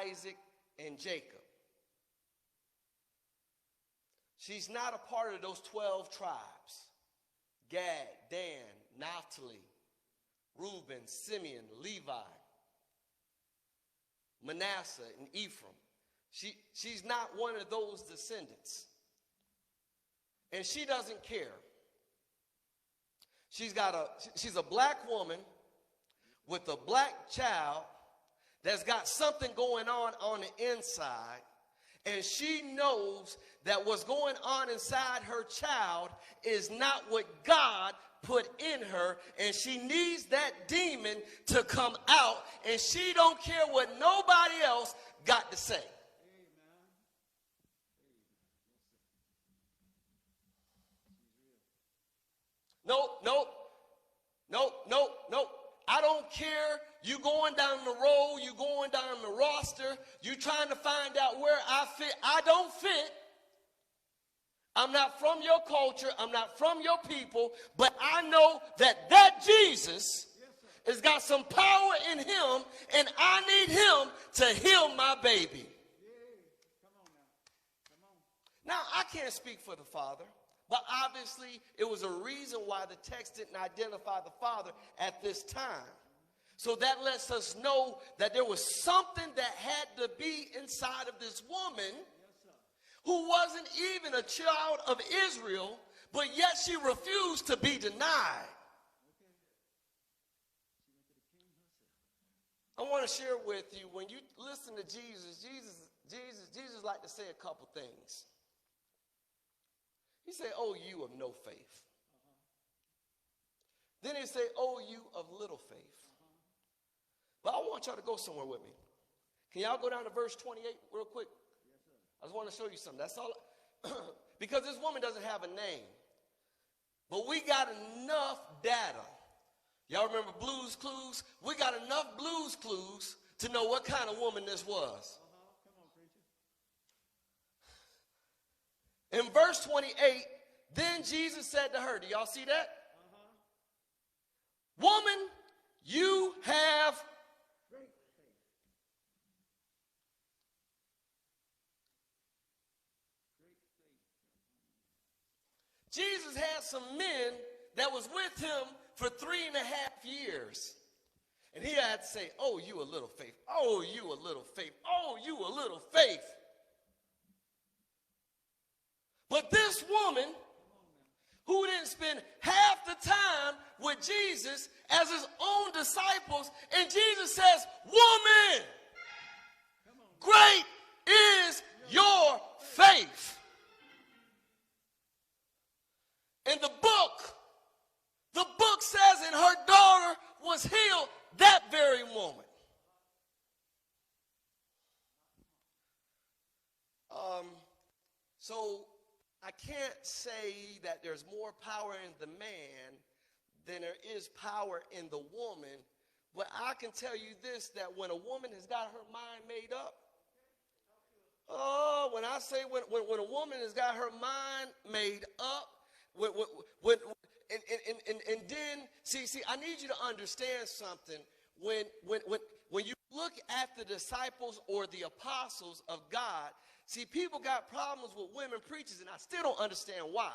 Isaac, and Jacob. She's not a part of those 12 tribes. Gad, Dan, Naphtali, Reuben, Simeon, Levi, Manasseh, and Ephraim. She's not one of those descendants. And she doesn't care. She's a black woman with a black child that's got something going on the inside. And she knows that what's going on inside her child is not what God put in her, and she needs that demon to come out, and she don't care what nobody else got to say. Nope. I don't care. You going down the road, you going down the roster, you trying to find out where I fit. I don't fit. I'm not from your culture. I'm not from your people. But I know that Jesus has got some power in him, and I need him to heal my baby. Now, I can't speak for the Father, but obviously it was a reason why the text didn't identify the Father at this time. So that lets us know that there was something that had to be inside of this woman who wasn't even a child of Israel, but yet she refused to be denied. I want to share with you, when you listen to Jesus liked to say a couple things. He said, "Oh, you of no faith." Then he said, "Oh, you of little faith." But I want y'all to go somewhere with me. Can y'all go down to verse 28 real quick? I just want to show you something. That's all. Because this woman doesn't have a name. But we got enough data. Y'all remember Blue's Clues? We got enough Blue's Clues to know what kind of woman this was. In verse 28, then Jesus said to her, do y'all see that? Woman, you have great faith. Jesus had some men that was with him for 3.5 years. And he had to say, "Oh, you a little faith. Oh, you a little faith. Oh, you a little faith." But this woman, who didn't spend half the time with Jesus as his own disciples, and Jesus says, "Woman, great is your faith." In the book says, and her daughter was healed that very moment. So I can't say that there's more power in the man than there is power in the woman, but I can tell you this, that when a woman has got her mind made up, when I say when a woman has got her mind made up, and then see, I need you to understand something. When you look at the disciples or the apostles of God, see, people got problems with women preachers, and I still don't understand why.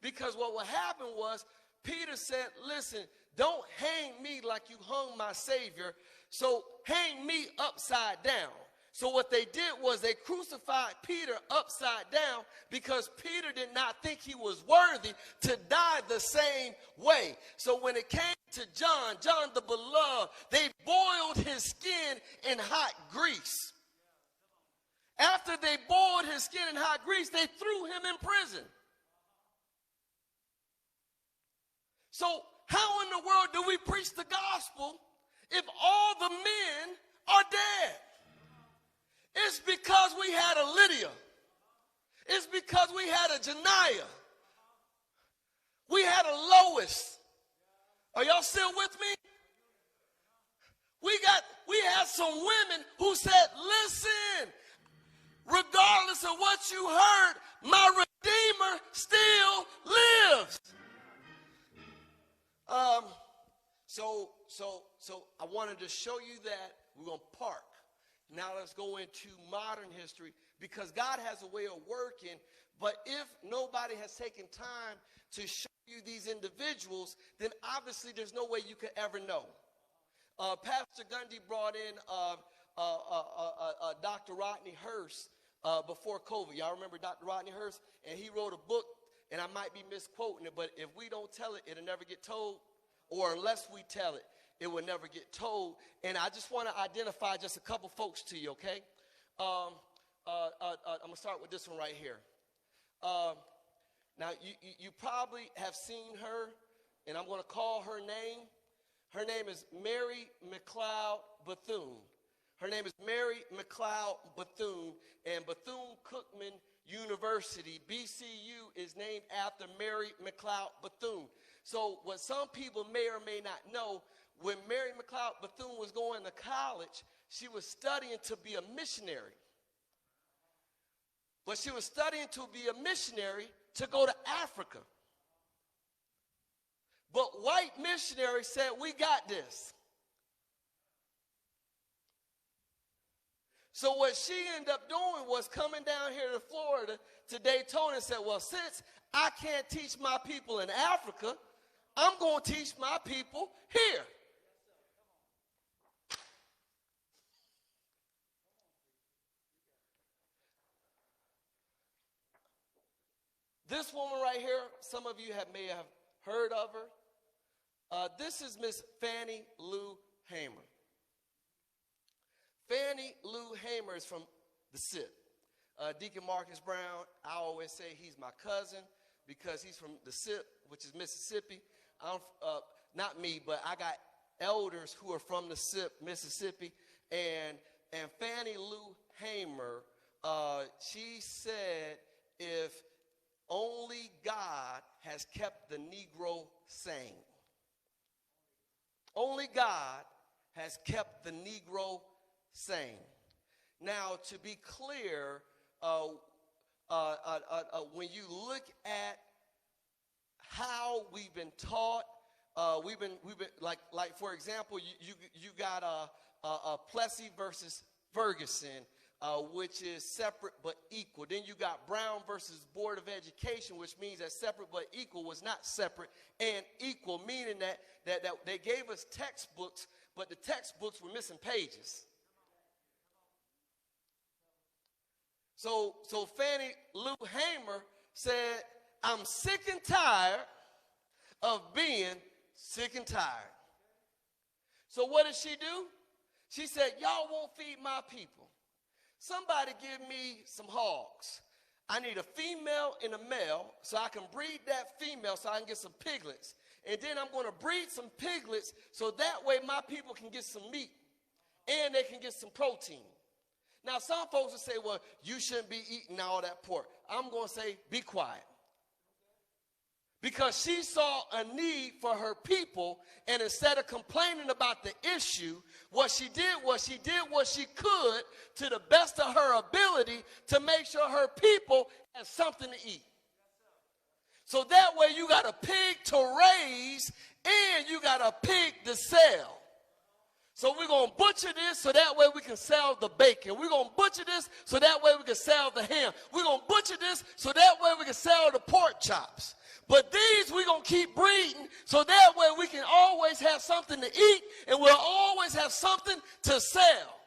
Because what happened was, Peter said, "Listen, don't hang me like you hung my Savior, so hang me upside down." So what they did was they crucified Peter upside down because Peter did not think he was worthy to die the same way. So when it came to John the beloved, they boiled his skin in hot grease. After they boiled his skin in hot grease, they threw him in prison. So how in the world do we preach the gospel if all the men are dead? It's because we had a Lydia. It's because we had a Janiah. We had a Lois. Are y'all still with me? We had some women who said, "Listen, regardless of what you heard, my Redeemer still lives." So I wanted to show you that. We're going to park. Now let's go into modern history, because God has a way of working. But if nobody has taken time to show you these individuals, then obviously there's no way you could ever know. Pastor Gundy brought in Dr. Rodney Hurst before COVID. Y'all remember Dr. Rodney Hurst? And he wrote a book, and I might be misquoting it, but if we don't tell it, it'll never get told. Or unless we tell it, it will never get told. And I just want to identify just a couple folks to you, okay? I'm going to start with this one right here. Now, you probably have seen her, and I'm going to call her name. Her name is Mary McLeod Bethune. Her name is Mary McLeod Bethune, and Bethune-Cookman University, BCU, is named after Mary McLeod Bethune. So what some people may or may not know, when Mary McLeod Bethune was going to college, she was studying to be a missionary. But she was studying to be a missionary to go to Africa. But white missionaries said, we got this. So what she ended up doing was coming down here to Florida, to Daytona, and said, well, since I can't teach my people in Africa, I'm going to teach my people here. This woman right here, some of you may have heard of her. This is Miss Fannie Lou Hamer. Fannie Lou Hamer is from the SIP. Deacon Marcus Brown, I always say he's my cousin because he's from the SIP, which is Mississippi. Not me, but I got elders who are from the SIP, Mississippi. And Fannie Lou Hamer, she said, if only God has kept the Negro sane. Only God has kept the Negro sane. Now, to be clear, when you look at how we've been taught, we've been like for example, you got Plessy versus Ferguson, which is separate but equal. Then you got Brown versus Board of Education, which means that separate but equal was not separate and equal, meaning that they gave us textbooks, but the textbooks were missing pages. So Fannie Lou Hamer said, I'm sick and tired of being sick and tired. So what did she do? She said, y'all won't feed my people. Somebody give me some hogs. I need a female and a male so I can breed that female so I can get some piglets. And then I'm going to breed some piglets so that way my people can get some meat and they can get some protein. Now, some folks will say, well, you shouldn't be eating all that pork. I'm going to say, be quiet. Because she saw a need for her people, and instead of complaining about the issue, what she did was she did what she could to the best of her ability to make sure her people had something to eat. So that way you got a pig to raise and you got a pig to sell. So we're going to butcher this so that way we can sell the bacon. We're going to butcher this so that way we can sell the ham. We're going to butcher this so that way we can sell the pork chops. But these we're going to keep breeding so that way we can always have something to eat and we'll always have something to sell.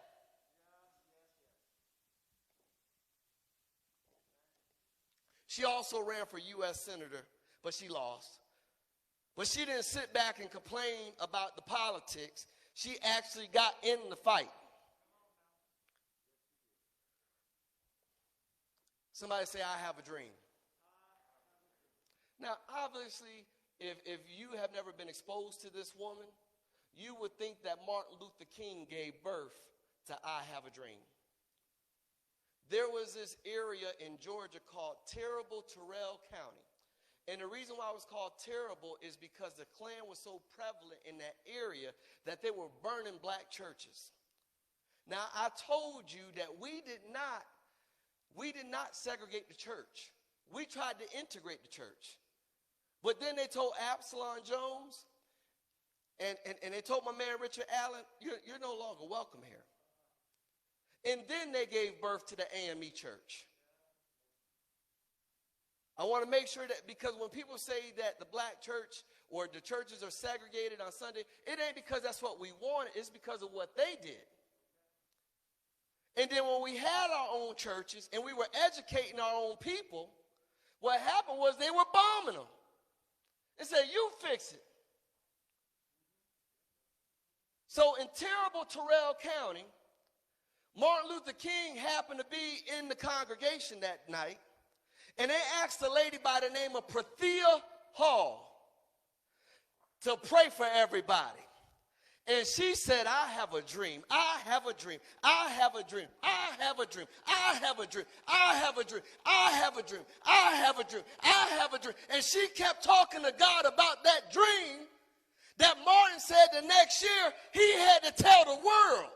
She also ran for U.S. Senator, but she lost. But she didn't sit back and complain about the politics. She actually got in the fight. Somebody say, I have a dream. Now, obviously, if you have never been exposed to this woman, you would think that Martin Luther King gave birth to I Have a Dream. There was this area in Georgia called Terrible Terrell County. And the reason why it was called terrible is because the Klan was so prevalent in that area that they were burning black churches. Now, I told you that we did not segregate the church. We tried to integrate the church. But then they told Absalom Jones, and they told my man Richard Allen, you're no longer welcome here. and then they gave birth to the AME church. I want to make sure that, because when people say that the black church or the churches are segregated on Sunday, it ain't because that's what we wanted. It's because of what they did. And then when we had our own churches and we were educating our own people, what happened was they were bombing them. They said, you fix it. So in terrible Terrell County, Martin Luther King happened to be in the congregation that night, and they asked a lady by the name of Prathia Hall to pray for everybody. And she said, I have a dream. I have a dream. I have a dream. I have a dream. I have a dream. I have a dream. I have a dream. I have a dream. I have a dream. And she kept talking to God about that dream that Martin said the next year he had to tell the world.